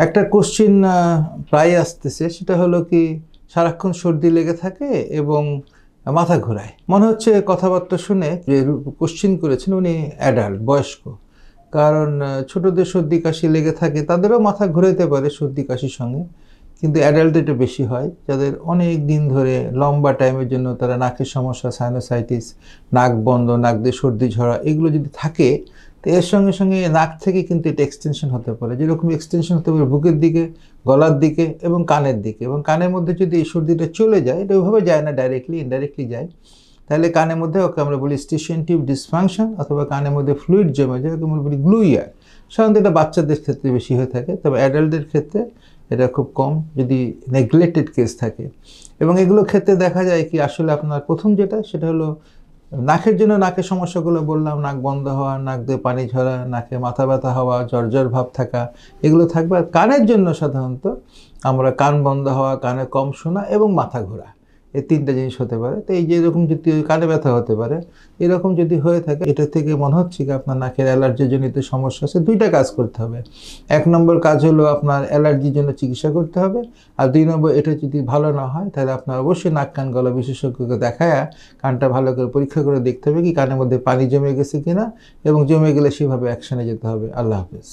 একটা কোশ্চিন প্রায় আসতেছে, সেটা হলো কি সারাক্ষণ সর্দি লেগে থাকে এবং মাথা ঘোরায়। মনে হচ্ছে কথাবার্তা শুনে যে কোশ্চিন করেছেন উনি অ্যাডাল্ট, বয়স্ক। কারণ ছোটদের সর্দি কাশি লেগে থাকে, তাদেরও মাথা ঘুরাইতে পারে সর্দি কাশির সঙ্গে, কিন্তু অ্যাডাল্টে এটা বেশি হয়, যাদের অনেক দিন ধরে লম্বা টাইমের জন্য তারা নাকের সমস্যা, সাইনোসাইটিস, নাক বন্ধ, নাক দিয়ে সর্দি ঝরা, এগুলো যদি থাকে, তো এর সঙ্গে সঙ্গে নাক থেকে কিন্তু এটা এক্সটেনশন হতে পারে। যেরকম এক্সটেনশন হতে পারে বুকের দিকে, গলার দিকে এবং কানের দিকে, এবং কানের মধ্যে যদি এই সর্দিটা চলে যায়, এটা ওইভাবে যায় না, ডাইরেক্টলি ইনডাইরেক্টলি যায়, তাহলে কানের মধ্যে ওকে আমরা বলি স্টিশিয়ান টিউব ডিসফাংশন, অথবা কানের মধ্যে ফ্লুইড জমে যায়, ওকে আমরা বলি গ্লু ইয়ার। সাধারণত এটা বাচ্চাদের ক্ষেত্রে বেশি হয়ে থাকে, তবে অ্যাডাল্টদের ক্ষেত্রে এটা খুব কম যদি নেগলেক্টেড কেস থাকে। এবং এগুলোর ক্ষেত্রে দেখা যায় কি, আসলে আপনার প্রথম যেটা, সেটা হলো নাকের জন্য নাকের সমস্যাগুলো বললাম, নাক বন্ধ হওয়া, নাক দিয়ে পানি ঝরা, নাকে মাথা ব্যথা হওয়া, জ্বর ভাব থাকা, এগুলো থাকবে। আর কানের জন্য সাধারণত আমরা কান বন্ধ হওয়া, কানে কম শোনা এবং মাথা ঘোরা, এই তিনটা জিনিস হতে পারে। তো এই যে এরকম যদি কানে ব্যথা হতে পারে, এরকম যদি হয়ে থাকে, এটা থেকে মনে হচ্ছে কি আপনার নাকের অ্যালার্জিজনিত সমস্যা আছে। দুইটা কাজ করতে হবে। এক নম্বর কাজ হলো আপনার অ্যালার্জির জন্য চিকিৎসা করতে হবে, আর দুই নম্বর, এটা যদি ভালো না হয় তাহলে আপনার অবশ্যই নাক কান গলা বিশেষজ্ঞকে দেখায় কানটা ভালো করে পরীক্ষা করে দেখতে হবে কি কানের মধ্যে পানি জমে গেছে কিনা, এবং জমে গেলে সেভাবে অ্যাকশনে যেতে হবে। আল্লাহ হাফেজ।